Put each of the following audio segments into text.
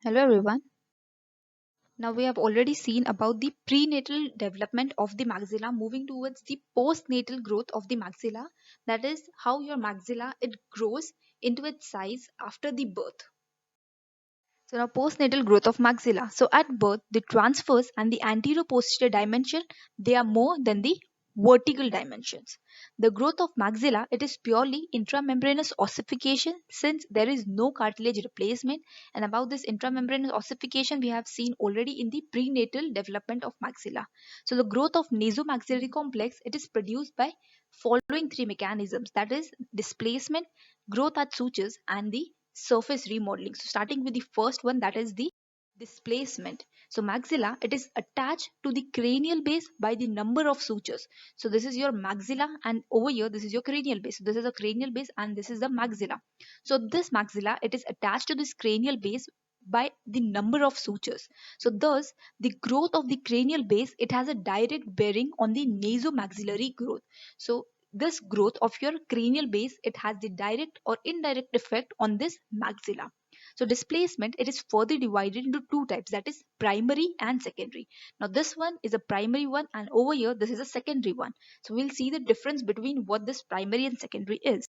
Hello everyone. Now we have already seen about the prenatal development of the maxilla moving towards the postnatal growth of the maxilla. That is how your maxilla it grows into its size after the birth. So now postnatal growth of maxilla. So at birth the transverse and the anterior posterior dimension they are more than the vertical dimensions. The growth of maxilla it is purely intramembranous ossification since there is no cartilage replacement, and about this intramembranous ossification we have seen already in the prenatal development of maxilla. So the growth of nasomaxillary complex it is produced by following three mechanisms, that is displacement, growth at sutures, and the surface remodeling. So starting with the first one, that is the displacement. So maxilla it is attached to the cranial base by the number of sutures. So this is your maxilla, and over here this is your cranial base. So this is a cranial base and this is the maxilla. So this maxilla it is attached to this cranial base by the number of sutures. So thus the growth of the cranial base it has a direct bearing on the nasomaxillary growth. So this growth of your cranial base it has the direct or indirect effect on this maxilla. So displacement it is further divided into two types, that is primary and secondary. Now this one is a primary one and over here this is a secondary one. So we'll see the difference between what this primary and secondary is.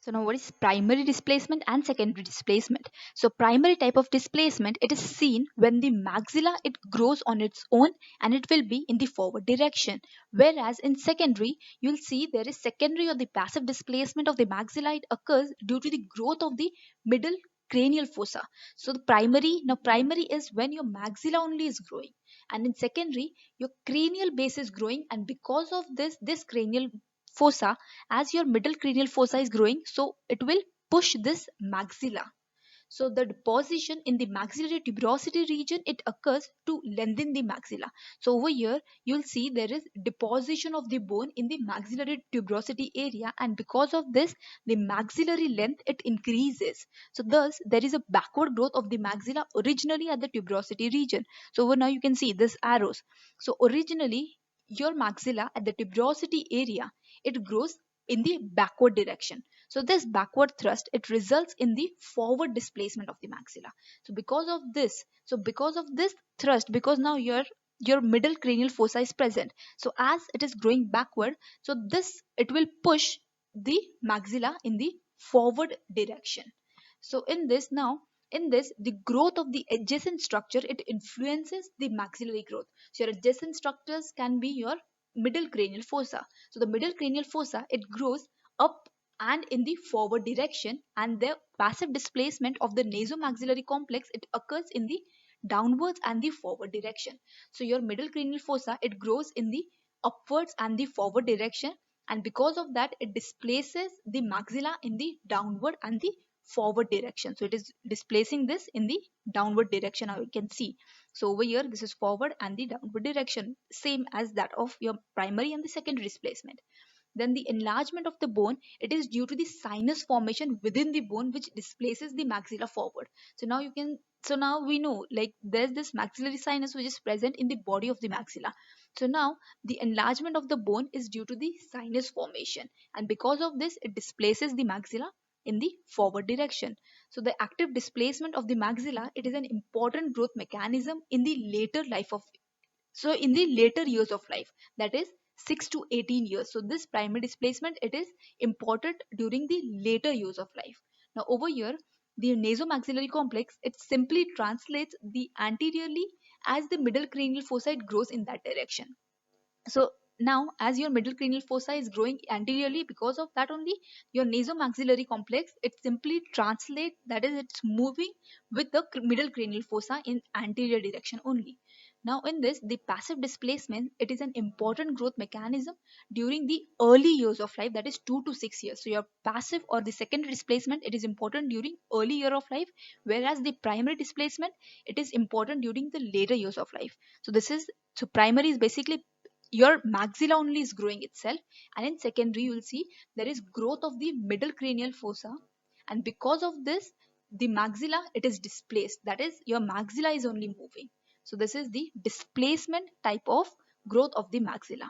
So now what is primary displacement and secondary displacement? So primary type of displacement it is seen when the maxilla it grows on its own and it will be in the forward direction. Whereas in secondary you'll see there is secondary or the passive displacement of the maxilla it occurs due to the growth of the middle cranial fossa. So the primary is when your maxilla only is growing, and in secondary your cranial base is growing, and because of this cranial fossa, as your middle cranial fossa is growing, so it will push this maxilla. So the deposition in the maxillary tuberosity region it occurs to lengthen the maxilla. So over here you'll see there is deposition of the bone in the maxillary tuberosity area, and because of this the maxillary length it increases. So thus there is a backward growth of the maxilla originally at the tuberosity region. So over now you can see this arrows. So originally your maxilla at the tuberosity area it grows in the backward direction. So this backward thrust it results in the forward displacement of the maxilla. So because of this thrust, because now your middle cranial fossa is present, so as it is growing backward, so this it will push the maxilla in the forward direction. So in this the growth of the adjacent structure it influences the maxillary growth. So your adjacent structures can be your middle cranial fossa. So the middle cranial fossa it grows up and in the forward direction, and the passive displacement of the nasomaxillary complex it occurs in the downwards and the forward direction. So your middle cranial fossa it grows in the upwards and the forward direction, and because of that it displaces the maxilla in the downward and the forward direction. So it is displacing this in the downward direction, now you can see. So over here this is forward and the downward direction, same as that of your primary and the secondary displacement. Then the enlargement of the bone it is due to the sinus formation within the bone which displaces the maxilla forward. So now we know like there's this maxillary sinus which is present in the body of the maxilla. So now the enlargement of the bone is due to the sinus formation, and because of this it displaces the maxilla in the forward direction. So the active displacement of the maxilla it is an important growth mechanism in the later life of, so in the later years of life, that is 6 to 18 years. So this primary displacement it is important during the later years of life. Now over here the nasomaxillary complex it simply translates the anteriorly as the middle cranial fossa it grows in that direction. So now as your middle cranial fossa is growing anteriorly, because of that only your nasomaxillary complex it simply translates, that is it's moving with the middle cranial fossa in anterior direction only. Now in this the passive displacement it is an important growth mechanism during the early years of life, that is 2 to 6 years. So your passive or the secondary displacement it is important during early year of life, whereas the primary displacement it is important during the later years of life. So primary is basically your maxilla only is growing itself, and in secondary you will see there is growth of the middle cranial fossa, and because of this the maxilla it is displaced, that is your maxilla is only moving. So this is the displacement type of growth of the maxilla.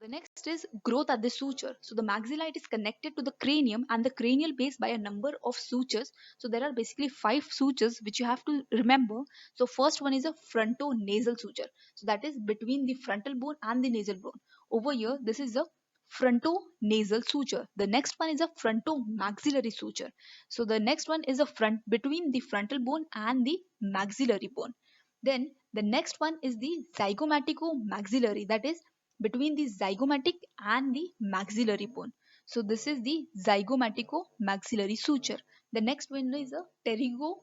The next is growth at the suture. So the maxilla, it is connected to the cranium and the cranial base by a number of sutures. So there are basically 5 sutures which you have to remember. So first one is a fronto-nasal suture. So that is between the frontal bone and the nasal bone. Over here, this is a fronto-nasal suture. The next one is a fronto-maxillary suture. So the next one is a front between the frontal bone and the maxillary bone. Then the next one is the zygomatico-maxillary, that is between the zygomatic and the maxillary bone. So this is the zygomatico maxillary suture. The next one is a pterygo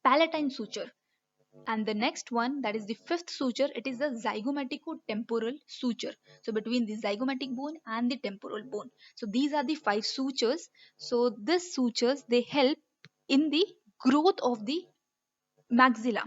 palatine suture. And the next one, that is the fifth suture, it is the zygomatico temporal suture. So between the zygomatic bone and the temporal bone. So these are the 5 sutures. So these sutures, they help in the growth of the maxilla.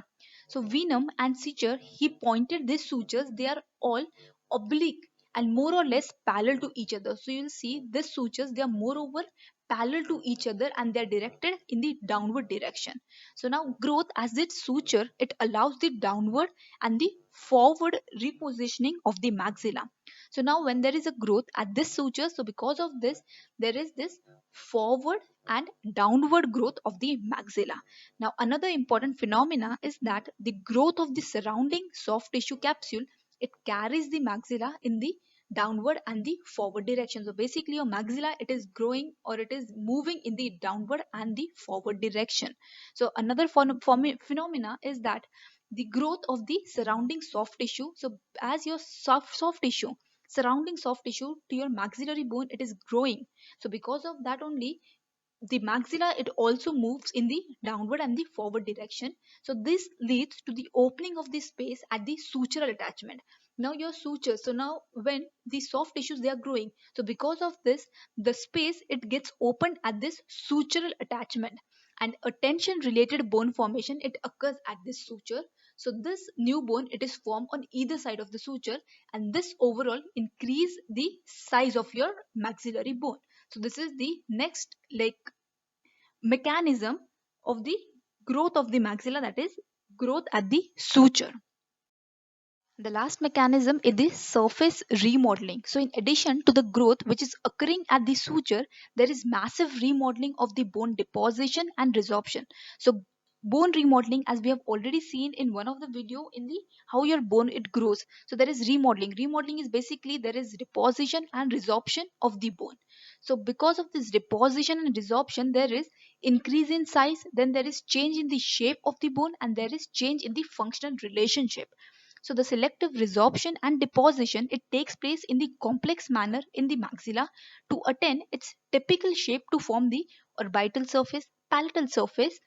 So Venom and Suture, he pointed these sutures, they are all oblique and more or less parallel to each other. So you'll see these sutures, they are moreover parallel to each other and they are directed in the downward direction. So now growth as its suture, it allows the downward and the forward repositioning of the maxilla. So now when there is a growth at this suture, so because of this, there is this forward and downward growth of the maxilla. Now, another important phenomena is that the growth of the surrounding soft tissue capsule, it carries the maxilla in the downward and the forward direction. So basically your maxilla, it is growing or it is moving in the downward and the forward direction. So another phenomena is that the growth of the surrounding soft tissue. So as your soft tissue, surrounding soft tissue to your maxillary bone, it is growing. So because of that only, the maxilla, it also moves in the downward and the forward direction. So this leads to the opening of the space at the sutural attachment. Now your sutures, so now when the soft tissues, they are growing, so because of this, the space, it gets opened at this sutural attachment, and a tension related bone formation, it occurs at this suture. So this new bone, it is formed on either side of the suture, and this overall increase the size of your maxillary bone. So this is the next like mechanism of the growth of the maxilla, that is growth at the suture. The last mechanism is the surface remodeling. So in addition to the growth which is occurring at the suture, there is massive remodeling of the bone deposition and resorption. So bone remodeling, as we have already seen in one of the video in the how your bone it grows. So there is remodeling. Remodeling is basically there is deposition and resorption of the bone. So because of this deposition and resorption, there is increase in size, then there is change in the shape of the bone, and there is change in the functional relationship. So the selective resorption and deposition, it takes place in the complex manner in the maxilla to attain its typical shape to form the orbital surface, palatal surface,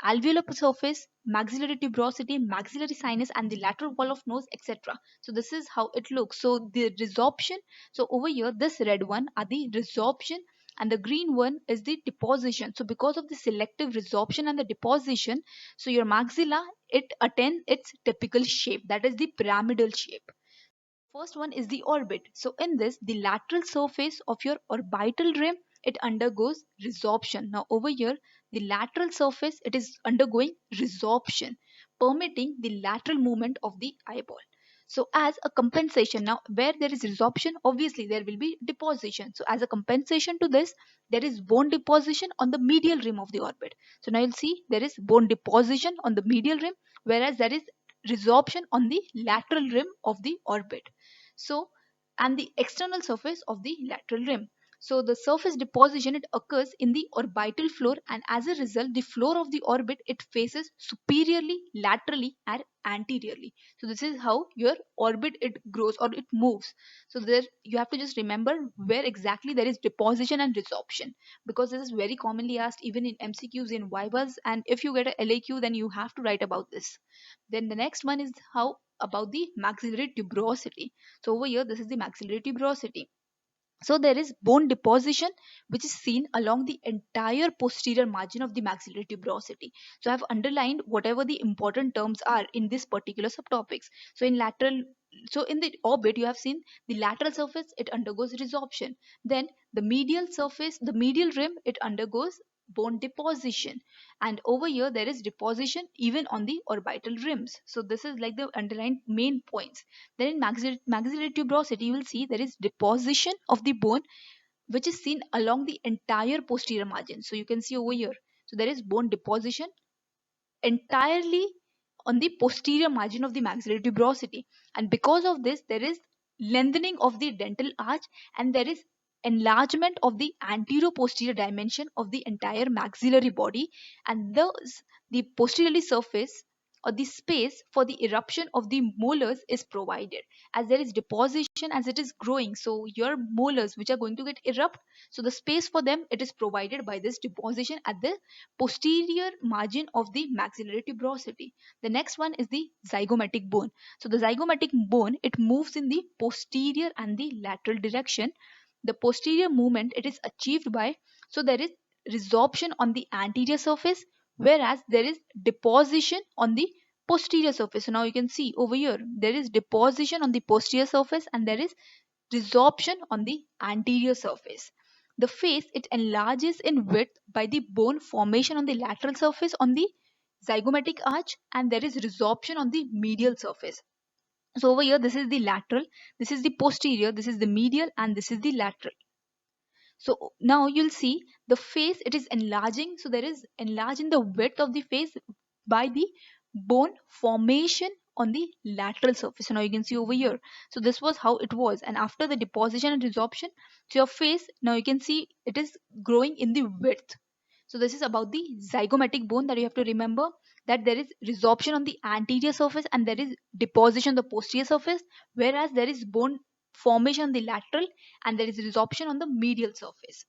alveolar surface, maxillary tuberosity, maxillary sinus, and the lateral wall of nose, etc. So this is how it looks. So the resorption, so over here, this red one are the resorption and the green one is the deposition. So because of the selective resorption and the deposition, so your maxilla, it attains its typical shape, that is the pyramidal shape. First one is the orbit. So in this, the lateral surface of your orbital rim, it undergoes resorption. Now over here, the lateral surface, it is undergoing resorption, permitting the lateral movement of the eyeball. So as a compensation, now where there is resorption, obviously there will be deposition. So as a compensation to this, there is bone deposition on the medial rim of the orbit. So now you'll see there is bone deposition on the medial rim, whereas there is resorption on the lateral rim of the orbit. So and the external surface of the lateral rim. So the surface deposition, it occurs in the orbital floor, and as a result the floor of the orbit, it faces superiorly, laterally, and anteriorly. So this is how your orbit it grows or it moves. So there you have to just remember where exactly there is deposition and resorption, because this is very commonly asked even in MCQs, in vivas, and if you get a LAQ, then you have to write about this. Then the next one is how about the maxillary tuberosity. So over here, this is the maxillary tuberosity. So there is bone deposition which is seen along the entire posterior margin of the maxillary tuberosity. So I have underlined whatever the important terms are in this particular subtopics. So in lateral, so in the orbit you have seen the lateral surface, it undergoes resorption. Then the medial surface, the medial rim, it undergoes bone deposition, and over here there is deposition even on the orbital rims. So this is like the underlined main points. Then in maxillary tuberosity you will see there is deposition of the bone which is seen along the entire posterior margin. So you can see over here, so there is bone deposition entirely on the posterior margin of the maxillary tuberosity, and because of this there is lengthening of the dental arch, and there is enlargement of the anterior posterior dimension of the entire maxillary body, and thus the posteriorly surface or the space for the eruption of the molars is provided. As there is deposition as it is growing, so your molars which are going to get erupt, so the space for them it is provided by this deposition at the posterior margin of the maxillary tuberosity. The next one is the zygomatic bone. So the zygomatic bone it moves in the posterior and the lateral direction. The posterior movement it is achieved by, so there is resorption on the anterior surface, whereas there is deposition on the posterior surface. So now you can see over here there is deposition on the posterior surface and there is resorption on the anterior surface. The face it enlarges in width by the bone formation on the lateral surface on the zygomatic arch, and there is resorption on the medial surface. So over here this is the lateral, this is the posterior, this is the medial, and this is the lateral. So now you'll see the face it is enlarging, so there is enlarge in the width of the face by the bone formation on the lateral surface. So now you can see over here, so this was how it was, and after the deposition and resorption, so your face now you can see it is growing in the width. So this is about the zygomatic bone, that you have to remember that there is resorption on the anterior surface and there is deposition on the posterior surface, whereas there is bone formation on the lateral and there is resorption on the medial surface.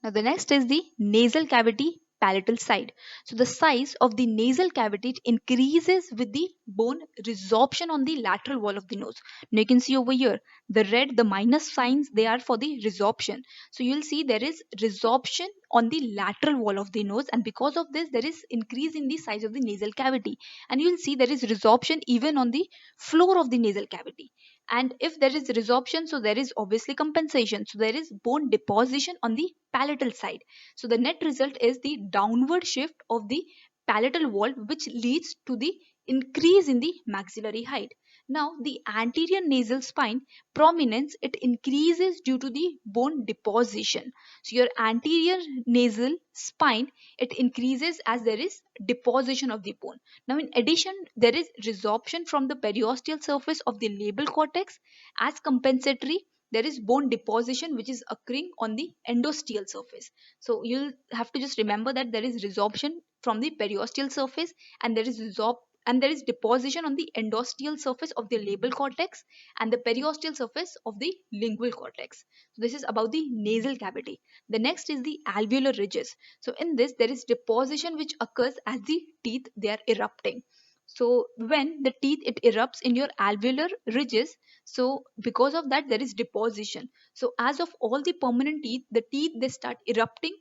Now the next is the nasal cavity palatal side. So the size of the nasal cavity increases with the bone resorption on the lateral wall of the nose. Now you can see over here the red, the minus signs, they are for the resorption. So you'll see there is resorption on the lateral wall of the nose, and because of this there is increase in the size of the nasal cavity, and you'll see there is resorption even on the floor of the nasal cavity. And if there is resorption, so there is obviously compensation, so there is bone deposition on the palatal side. So the net result is the downward shift of the palatal wall, which leads to the increase in the maxillary height. Now the anterior nasal spine prominence it increases due to the bone deposition. So your anterior nasal spine it increases as there is deposition of the bone. Now in addition there is resorption from the periosteal surface of the labial cortex. As compensatory there is bone deposition which is occurring on the endosteal surface. So you'll have to just remember that there is resorption from the periosteal surface, and there is deposition on the endosteal surface of the labial cortex and the periosteal surface of the lingual cortex. So this is about the nasal cavity. The next is the alveolar ridges. So in this there is deposition which occurs as the teeth they are erupting. So when the teeth it erupts in your alveolar ridges, so because of that there is deposition. So as of all the permanent teeth, the teeth they start erupting,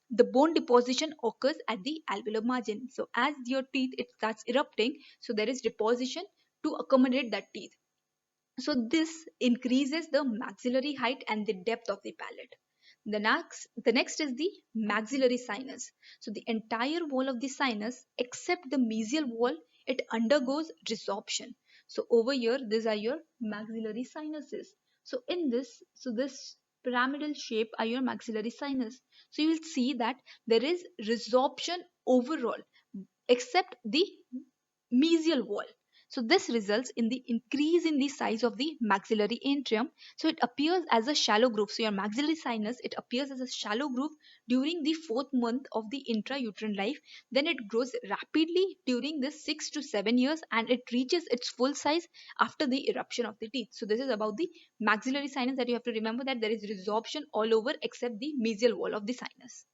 the bone deposition occurs at the alveolar margin. So as your teeth it starts erupting, so there is deposition to accommodate that teeth. So this increases the maxillary height and the depth of the palate. The next is the maxillary sinus. So the entire wall of the sinus except the mesial wall it undergoes resorption. So over here these are your maxillary sinuses. So in this, so this pyramidal shape are your maxillary sinus. So you will see that there is resorption overall except the mesial wall. So this results in the increase in the size of the maxillary atrium. So it appears as a shallow groove. So your maxillary sinus, it appears as a shallow groove during the 4th month of the intrauterine life. Then it grows rapidly during the 6 to 7 years, and it reaches its full size after the eruption of the teeth. So this is about the maxillary sinus, that you have to remember that there is resorption all over except the mesial wall of the sinus.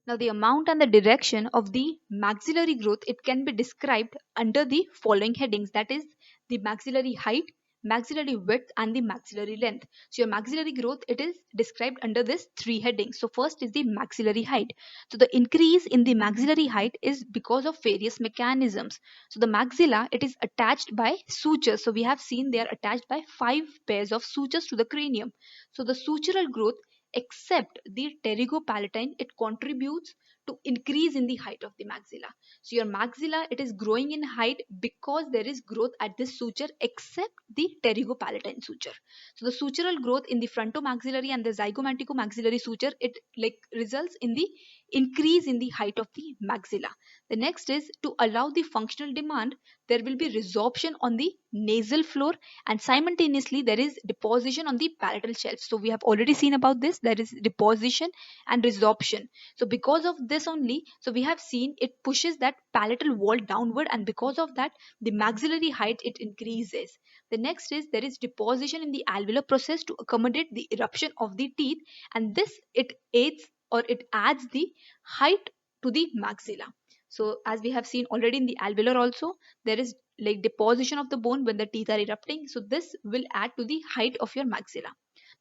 Now, the amount and the direction of the maxillary growth, it can be described under the following headings, that is the maxillary height, maxillary width, and the maxillary length. So your maxillary growth, it is described under this 3 headings. So first is the maxillary height. So the increase in the maxillary height is because of various mechanisms. So the maxilla, it is attached by sutures. So we have seen they are attached by 5 pairs of sutures to the cranium. So the sutural growth except the pterygopalatine, it contributes to increase in the height of the maxilla. So your maxilla, it is growing in height because there is growth at this suture except the pterygopalatine suture. So the sutural growth in the frontomaxillary and the zygomatic-maxillary suture, it like results in the increase in the height of the maxilla. The next is to allow the functional demand, there will be resorption on the nasal floor, and simultaneously there is deposition on the palatal shelf. So we have already seen about this, there is deposition and resorption. So because of this only, so we have seen it pushes that palatal wall downward, and because of that the maxillary height, it increases. The next is there is deposition in the alveolar process to accommodate the eruption of the teeth, and this it aids or it adds the height to the maxilla. So as we have seen already in the alveolar also, there is like deposition of the bone when the teeth are erupting. So this will add to the height of your maxilla.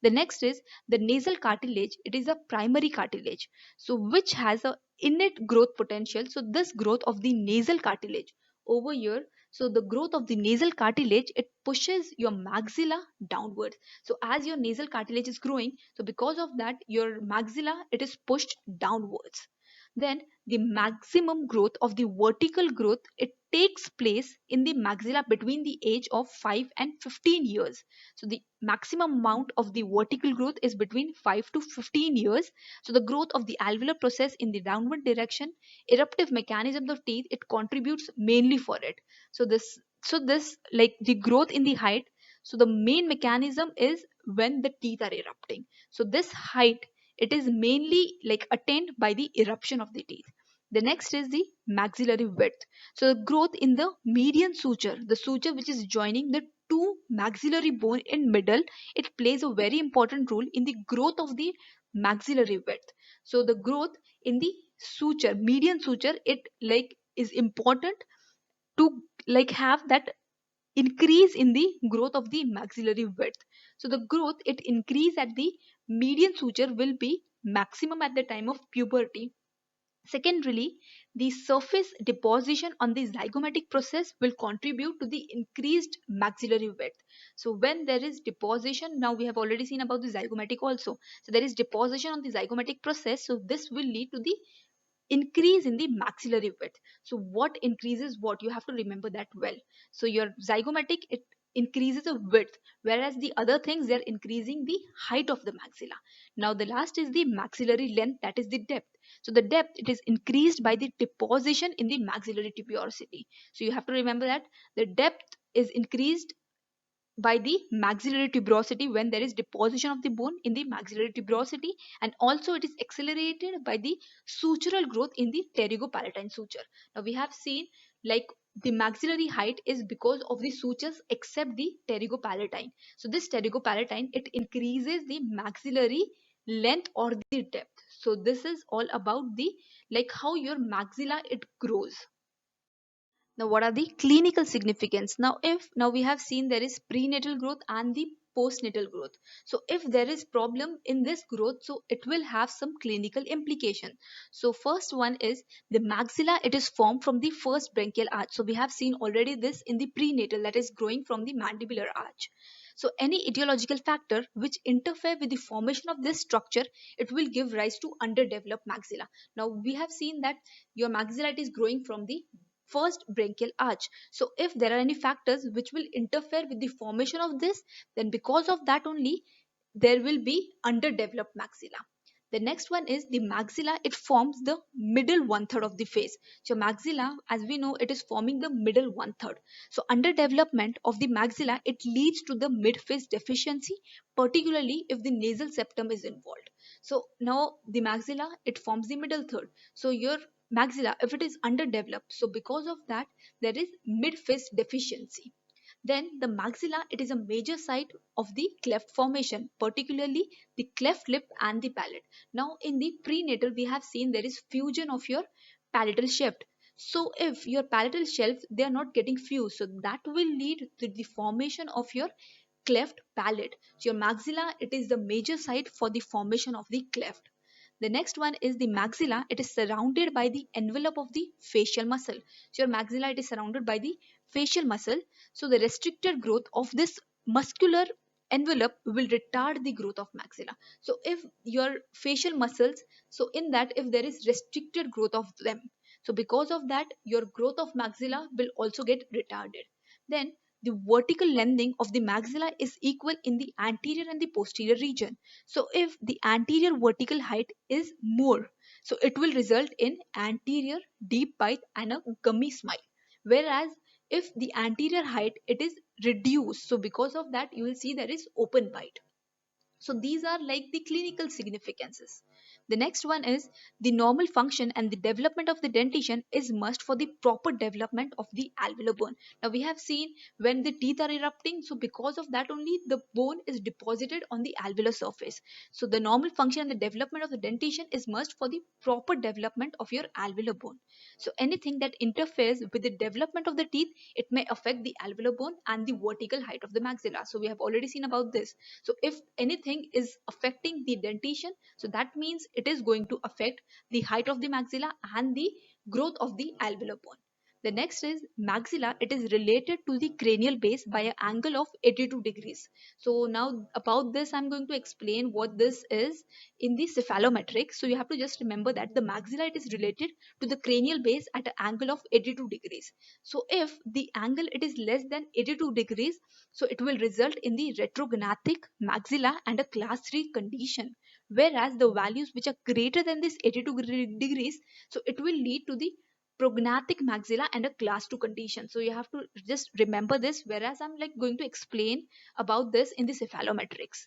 The next is the nasal cartilage. It is a primary cartilage, so which has a innate growth potential. So this growth of the nasal cartilage over here, so the growth of the nasal cartilage, it pushes your maxilla downwards. So as your nasal cartilage is growing, so because of that your maxilla, it is pushed downwards. Then the maximum growth of the vertical growth, it takes place in the maxilla between the age of 5 and 15 years. So the maximum amount of the vertical growth is between 5 to 15 years. So the growth of the alveolar process in the downward direction, eruptive mechanism of teeth, it contributes mainly for it. So this like the growth in the height, so the main mechanism is when the teeth are erupting. So this height, it is mainly like attained by the eruption of the teeth. The next is the maxillary width. So the growth in the median suture, the suture which is joining the two maxillary bone in middle, it plays a very important role in the growth of the maxillary width. So the growth in the suture, median suture, it like is important to like have that increase in the growth of the maxillary width. So the growth, it increase at the median suture will be maximum at the time of puberty. Secondarily, the surface deposition on the zygomatic process will contribute to the increased maxillary width. So when there is deposition, now we have already seen about the zygomatic also. So there is deposition on the zygomatic process, so this will lead to the increase in the maxillary width. So what increases what, you have to remember that well. So your zygomatic, it increases the width, whereas the other things, they're increasing the height of the maxilla. Now the last is the maxillary length, that is the depth. So the depth, it is increased by the deposition in the maxillary tuberosity. So you have to remember that the depth is increased by the maxillary tuberosity when there is deposition of the bone in the maxillary tuberosity, and also it is accelerated by the sutural growth in the pterygopalatine suture. Now we have seen like the maxillary height is because of the sutures except the pterygopalatine. So this pterygopalatine, it increases the maxillary length or the depth. So this is all about the like how your maxilla it grows. Now what are the clinical significance? Now we have seen there is prenatal growth and the postnatal growth. So if there is problem in this growth, so it will have some clinical implication. So first one is the maxilla, it is formed from the first branchial arch. So we have seen already this in the prenatal, that is growing from the mandibular arch. So any etiological factor which interfere with the formation of this structure, it will give rise to underdeveloped maxilla. Now we have seen that your maxilla, it is growing from the first branchial arch. So if there are any factors which will interfere with the formation of this, then because of that only there will be underdeveloped maxilla. The next one is the maxilla, it forms the middle one third of the face. So maxilla, as we know, it is forming the middle one third. So underdevelopment of the maxilla, it leads to the mid face deficiency, particularly if the nasal septum is involved. So now the maxilla, it forms the middle third. So your maxilla, if it is underdeveloped, so because of that there is mid face deficiency. Then the maxilla, it is a major site of the cleft formation, particularly the cleft lip and the palate. Now in the prenatal we have seen there is fusion of your palatal shaft. So if your palatal shelf, they are not getting fused, so that will lead to the formation of your cleft palate. So your maxilla, it is the major site for the formation of the cleft. The next one is the maxilla. It is surrounded by the envelope of the facial muscle. So your maxilla, it is surrounded by the facial muscle. So the restricted growth of this muscular envelope will retard the growth of maxilla. So if your facial muscles, so in that if there is restricted growth of them, so because of that your growth of maxilla will also get retarded. Then the vertical lengthening of the maxilla is equal in the anterior and the posterior region. So if the anterior vertical height is more, so it will result in anterior deep bite and a gummy smile. Whereas if the anterior height it is reduced, so because of that you will see there is open bite. So these are like the clinical significances. The next one is the normal function and the development of the dentition is must for the proper development of the alveolar bone. Now we have seen when the teeth are erupting, so because of that only the bone is deposited on the alveolar surface. So the normal function and the development of the dentition is must for the proper development of your alveolar bone. So anything that interferes with the development of the teeth, it may affect the alveolar bone and the vertical height of the maxilla. So we have already seen about this. So if anything is affecting the dentition, so that means it is going to affect the height of the maxilla and the growth of the alveolar bone. The next is maxilla. It is related to the cranial base by an angle of 82 degrees. So now about this, I'm going to explain what this is in the cephalometric. So you have to just remember that the maxilla it is related to the cranial base at an angle of 82 degrees. So if the angle it is less than 82 degrees, so it will result in the retrognathic maxilla and a class 3 condition. Whereas the values which are greater than this 82 degrees, so it will lead to the prognathic maxilla and a class 2 condition. So you have to just remember this, whereas I'm like going to explain about this in the cephalometrics.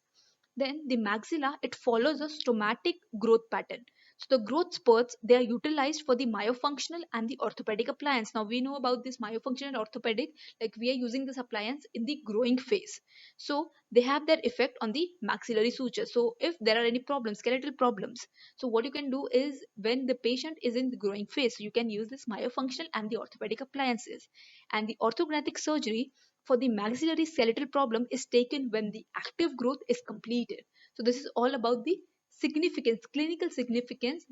Then the maxilla, it follows a stomatic growth pattern. So the growth spurts, they are utilized for the myofunctional and the orthopedic appliance. Now we know about this myofunctional and orthopedic, like we are using this appliance in the growing phase. So they have their effect on the maxillary suture. So if there are any problems, skeletal problems, so what you can do is when the patient is in the growing phase, so you can use this myofunctional and the orthopedic appliances. And the orthognathic surgery for the maxillary skeletal problem is taken when the active growth is completed. So this is all about the significance, clinical significance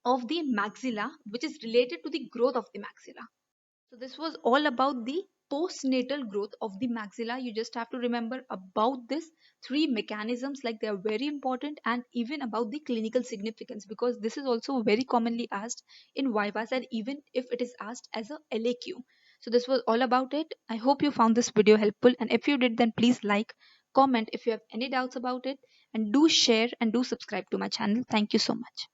of the maxilla, which is related to the growth of the maxilla. So this was all about the postnatal growth of the maxilla. You just have to remember about this three mechanisms, like they are very important, and even about the clinical significance, because this is also very commonly asked in vivas and even if it is asked as a LAQ. So this was all about it. I hope you found this video helpful, and if you did, then please like, comment if you have any doubts about it, and do share and do subscribe to my channel. Thank you so much.